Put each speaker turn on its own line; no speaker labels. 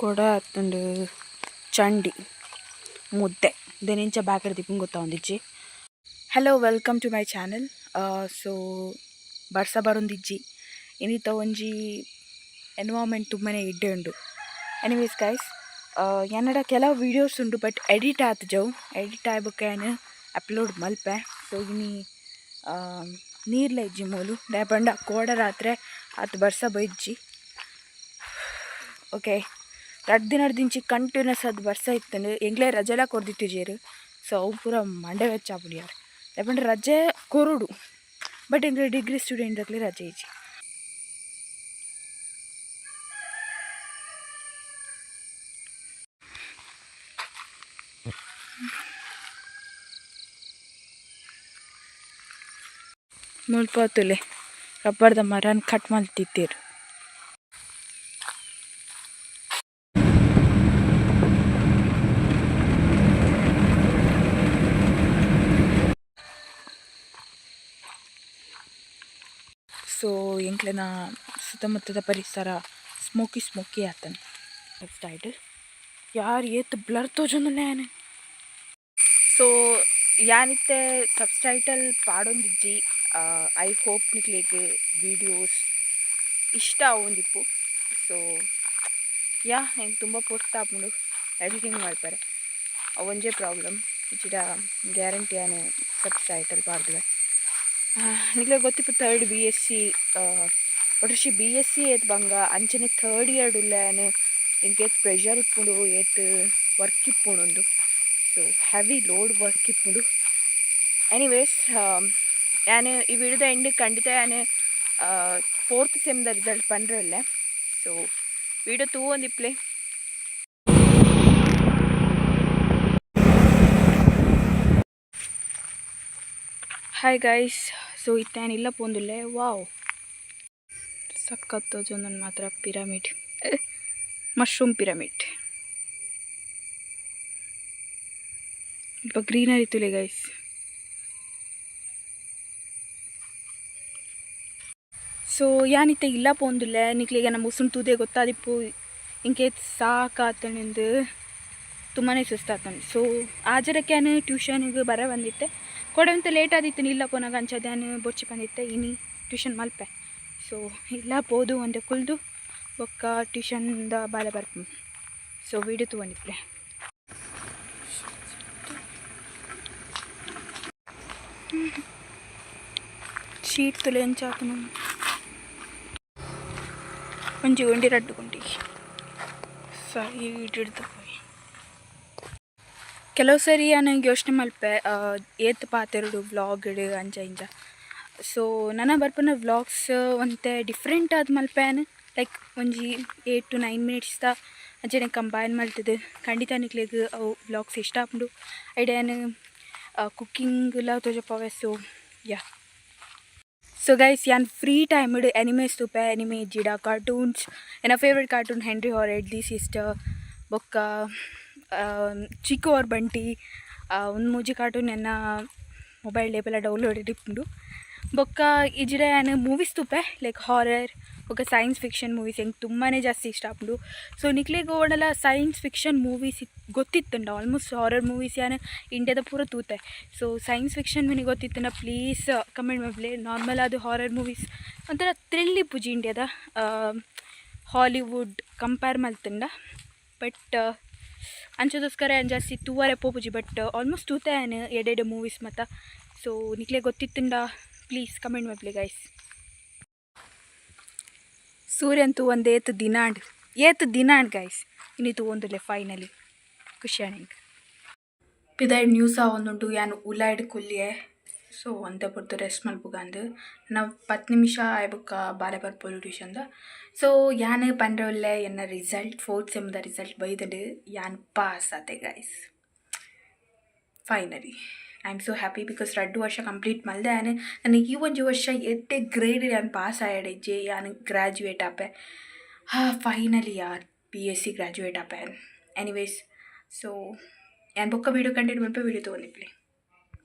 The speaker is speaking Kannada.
ಕೊಡ ಹತ್ತಂಡು ಚಂಡಿ ಮುದ್ದೆ ದೇನಿಂಚ ಬ್ಯಾಕಡೆ ದಿಪ್ಪಂಗೆ ಗೊತ್ತಾ ಒಂದಿಜ್ಜಿ. Hello, welcome to my channel. So ಬರ್ಸ ಬರೊಂದಿಜ್ಜಿ ಇನ್ನಿತ ಒಂಜಿ ಎನ್ವೈರ್ಮೆಂಟ್ ತುಂಬಾ ಇಡ್ಡೆ ಉಂಡು. ಎನಿವೇಸ್ ಗೈಸ್, ಎನ್ನಡ ಕೆಲವು ವೀಡಿಯೋಸ್ ಉಂಡು ಬಟ್ ಎಡಿಟ್ ಆತಜವು. ಎಡಿಟ್ ಆಗ್ಬೇಕು ಏನು ಅಪ್ಲೋಡ್ ಮಲ್ಪೆ. ಸೊ ಇನ್ನಿ ನೀರ್ಲ ಇಜ್ಜಿ ಮೂಲು ದಾಯಪಂಡ ಕೋಡ ರಾತ್ರಿ ಆತು ಬರ್ಸ ಬೈಜ್ಜಿ. ಓಕೆ, ದಿನದಿಂಚಿ ಕಂಟಿನ್ಯೂಸ್ ಅದು ಬರ್ಸ ಇತ್ತಂಡು ಎಂಗ್ಲೇ ರಜೆಲ್ಲ ಕೊರ್ದಿಟ್ಟಿಜೇರು. ಸೊ ಅವು ಪೂರ ಮಂಡೆ ವೆಚ್ಚಾಪುಡಿಯಾರು ಯಾಕಂದ್ರೆ ರಜೆ ಕೊರುಡು ಬಟ್ ಎಂಗ್ಲೇ ಡಿಗ್ರಿ ಸ್ಟೂಡೆಂಟ್ಗಳಿಗೆ ರಜೆ ಇಜ್ಜಿ. ಮುಲ್ಪತ್ತುಲೆ ರಬ್ಬರ್ದ ಮರನ ಕಟ್ ಮಾಡ್ತಿದ್ದೀರು. ಸೊ ಎಂಕ್ಲೆನ ಸುತ್ತಮುತ್ತದ ಪರಿಸರ ಸ್ಮೋಕಿ ಆತನ ವೆಬ್ಸೈಟ್ ಯಾರು ಏತ್ blur ತೋಜೊಂದುಲ್ಲೆ Yane. So ಯಾನಿತ್ತೆ ಸಬ್ಸ್ಟೈಟಲ್ ಪಾಡೊಂದಿಜ್ಜಿ. I hope ನಿಕ್ಲೆಗ್ ವೀಡಿಯೋಸ್ ಇಷ್ಟ ಆವೊಂದಿಪ್ಪು. ಸೊ ಹೆಂಗೆ ತುಂಬ ಪೊರ್ತ ಆಪುಂಡು ಎಡಿಟಿಂಗ್ ಮಾಡ್ತಾರೆ ಅವೊಂಜೇ ಪ್ರಾಬ್ಲಮ್. ಇಚ್ಚಿಡ ಗ್ಯಾರಂಟಿ ಯಾನೆ ಸಬ್ಸ್ಟೈಟಲ್ ಪಾಡ್ದುವೆ. ನಿಕ್ಲೆ ಗೊತ್ತಿಪ್ಪು ಥರ್ಡ್ BSc ಒಟ್ರಶಿ BSc ಏತ್ ಬಂಗ ಅಂಚನೆ ಥರ್ಡ್ ಇಯರ್ ಉಲ್ಲೇನೆ ಇಂಕ್ ಏತ್ ಪ್ರೆಷರ್ ಇಪ್ಪುಂಡು, ಏತ್ ವರ್ಕ್ ಇಪ್ಪುಂಡು. ಸೊ ಹೆವಿ ಲೋಡ್ ವರ್ಕ್ ಇಪ್ಪುಂಡು. ಎನಿವೇಸ್ ಯಾನು ಈ ವಿಡಿಯೋದ ಎಂಡ್ ಖಂಡಿತ ಯಾನು 4th ಸೆಮ್ದ ರಿಸಲ್ಟ್ ಪಂಡ್ರಲ್ಲೇ. ಸೊ ವಿಡಿಯೋ ತೂವೊಂದಿಪ್ಲೆ. ಹಾಯ್ ಗೈಸ್, ಸೊ ಇತ್ತೇನಿಲ್ಲ ಪೋಂದುಲ್ಲೆ. ವಾವ್ ಸಕ್ಕತ್ತೋಜು ನನ್ನ ಮಾತ್ರ ಪಿರಮಿಡ್, ಮಶ್ರೂಮ್ ಪಿರಮಿಡ್. ಸ್ವಲ್ಪ ಗ್ರೀನರಿ ತುಲೆ ಗೈಸ್. ಸೊ ಯಾನಿತ್ತ ಇಲ್ಲ ಪೋಂದುಲ್ಲೆ ನಿಕ್ಲಿಗೆ ನಮ್ಮ ಉಸುನ್ ತೂದೆ ಗೊತ್ತಾದಿಪ್ಪು ಇಂಕೆ ಸಾಕಾತನೆಂದು ತುಂಬಾ ಸುಸ್ತಾತಂಡು. ಸೊ ಆಜರಕ್ಕೆ ನಾನು ಟ್ಯೂಷನ್ಗೆ ಬರ ಬಂದಿತ್ತೆ ಕೊಡವಂತ ಲೇಟ್ ಆದಿತ್ತು. ಇಲ್ಲ ಪೋನಾಗ ಅಂಚದ್ಯಾನು ಬೊಚ್ಚಿ ಬಂದಿತ್ತೆ ಇನಿ ಟ್ಯೂಷನ್ ಮಲ್ಪೆ. ಸೊ ಇಲ್ಲ ಪೋದು ಒಂದೆ ಕುಲ್ದು ಬೊಕ್ಕ ಟ್ಯೂಷನ್ದ ಬಾಲೆ ಬರ್ಪು. ಸೊ ವಿಡಿಯೋ ತಗೊಂಡಿಪ್ಲೆ. ಶೀಟ್ ತುಲೆ ಎಂಚಾತು ನಮ್ಮ ಒಂಜಿ ಒಂಡಿ ರಡ್ಡು ಗುಂಡಿ ಸರಿ ಹಿಡಿದು ಪೋಯಿ. ಕೆಲವು ಸರಿ ನನಗೆ ಯೋಚನೆ ಮಲ್ಪೆ ಏತ್ ಪಾತೆರಡು ವ್ಲಾಗ್ ಅಂಚ ಇಂಚ. ಸೊ ನನ್ನ ಬರ್ಪನ ವ್ಲಾಗ್ಸ್ ಒಂತೆ ಡಿಫ್ರೆಂಟ್ ಆದ ಮಲ್ಪೆನು ಲೈಕ್ ಒಂಜಿ 8 to 9 minutes ಅಂಚನೆ ಕಂಬೈನ್ ಮಲ್ತದು. ಖಂಡಿತ ನಿಕ್ಲೆಗ್ ಅವು ವ್ಲಾಗ್ಸ್ ಇಷ್ಟ ಆಪುಂಡು. ಐಡೇನು ಕುಕ್ಕಿಂಗ್ ಎಲ್ಲ ತೋಜಪವೆ. ಸೊ ಸೊ ಗೈಸ್, ಯಾನ್ ಫ್ರೀ ಟೈಮ್ ಎನಿಮೇಸ್ ತೂಪೆ. ಎನಿಮೆ ಇಜ್ಜಿಡ ಕಾರ್ಟೂನ್ಸ್ ಎನ್ನ favourite cartoon Henry horrid, the sister, ಬೊಕ್ಕ ಚಿಕ್ಕು ಅವ್ರ ಬಂಟಿ ಒಂದು ಮೂಜಿ ಕಾರ್ಟೂನ್ ಎನ್ನ ಮೊಬೈಲ್ ಲೇಪೆಲ್ಲ ಡೌನ್ಲೋಡ್ ಇಪ್ಪುಂಡು. ಬೊಕ್ಕ ಇಜ್ಜಿಡ ಯಾನು ಮೂವೀಸ್ ತೂಪೆ ಲೈಕ್ ಹಾರರ್ ಬೊಕ್ಕ ಸೈನ್ಸ್ ಫಿಕ್ಷನ್ ಮೂವೀಸ್ ಹೆಂಗೆ ತುಂಬಾ ಜಾಸ್ತಿ ಇಷ್ಟ ಆಪುಂಡು. ಸೊ ನಿಕ್ಲೆಗ್ ಓಡಲ್ಲ ಸೈನ್ಸ್ ಫಿಕ್ಷನ್ ಮೂವೀಸ್ ಗೊತ್ತಿತ್ತುಂಡ ಆಲ್ಮೋಸ್ಟ್. ಹಾರರ್ ಮೂವೀಸ್ ಯಾನು ಇಂಡಿಯಾದ ಪೂರ ತೂತೆ. ಸೊ ಸೈನ್ಸ್ ಫಿಕ್ಷನ್ ಮಿನಿ ಗೊತ್ತಿತ್ತುಂಡ ಪ್ಲೀಸ್ ಕಮೆಂಟ್ ಮಾಡ್ಲೆ. ನಾರ್ಮಲ್ ಅದು ಹಾರರ್ ಮೂವೀಸ್ ಒಂಥರ ಥ್ರಿಲ್ ಇಪ್ಪುಜಿ ಇಂಡಿಯಾದ ಹಾಲಿವುಡ್ ಕಂಪೇರ್ ಮಲ್ತುಂಡ. ಬಟ್ ಅಂಚದೋಸ್ಕರ ಏನು ಜಾಸ್ತಿ ತೂವರೆ ಪೋಪುಜಿ. ಬಟ್ ಆಲ್ಮೋಸ್ಟ್ ತೂತೆ ಏನು ಎಡೆಡೆ ಮೂವೀಸ್ ಮತ್ತು. ಸೊ ನಿಕ್ಲೆ ಗೊತ್ತಿತ್ತುಂಡ ಪ್ಲೀಸ್ ಕಮೆಂಟ್ ಮಾಡ್ಲಿ ಗೈಸ್. ಸೂರ್ಯಂತೂ ಒಂದು ಏತ್ ದಿನಾಂಡ್ ಗೈಸ್ ಇನ್ನಿತು ಒಂದುಲೆ ಫೈನಲಿ ಖುಷಿ ಆಣಿಂಗ್ ಪಿದಾಯ್ಡ್ ನ್ಯೂಸ ಒಂದುಂಟು ಯಾನು ಉಲಾಯ್ಡ್ ಕೊಲ್ಲಿಯೆ. ಸೊ ಅಂತ ಪೊರ್ತು ರೆಸ್ಟ್ ಮಲ್ಪುಗಂದು ನಾವು 10 ನಿಮಿಷ ಆಯ್ಬುಕ್ಕ ಬಾಲೆ ಬರ್ಪೋಲು ಟ್ಯೂಷನ್ದ. ಸೊ ಯಾನು ಪಂಡ್ರೆ ಒಳ್ಳೆ ಎನ್ನ ರಿಸಲ್ಟ್ 4th ಸೆಮ್ದ ರಿಸಲ್ಟ್ ಬೈದಡು ಯಾನ್ ಪಾಸ್ ಆತೆ guys finally. I am so happy because 2 ವರ್ಷ ಕಂಪ್ಲೀಟ್ ಮಲ್ದೆ ಯಾನು ನನಗೆ ಈ ಒಂಜಿ ವರ್ಷ ಎಡ್ಡೆ ಗ್ರೇಡ್ ಯಾನು ಪಾಸ್ ಆಯಡೆ ಇಜ್ಜೆ ಯಾನು ಗ್ರ್ಯಾಜುಯೇಟ್ ಆಪೆ. ಫೈನಲಿ ಯಾರ್ BSc ಗ್ರ್ಯಾಜುಯೇಟ್ ಆಪೆ. ಎನಿವೇಸ್, ಸೊ ಯಾನು ಬೊಕ್ಕ ವೀಡಿಯೋ ಕಂಟಿನ್ಯೂ ಮಲ್ಪೆ ವಿಡಿಯೋ ತೊಗೊಂಡಿಪ್ಲೆ.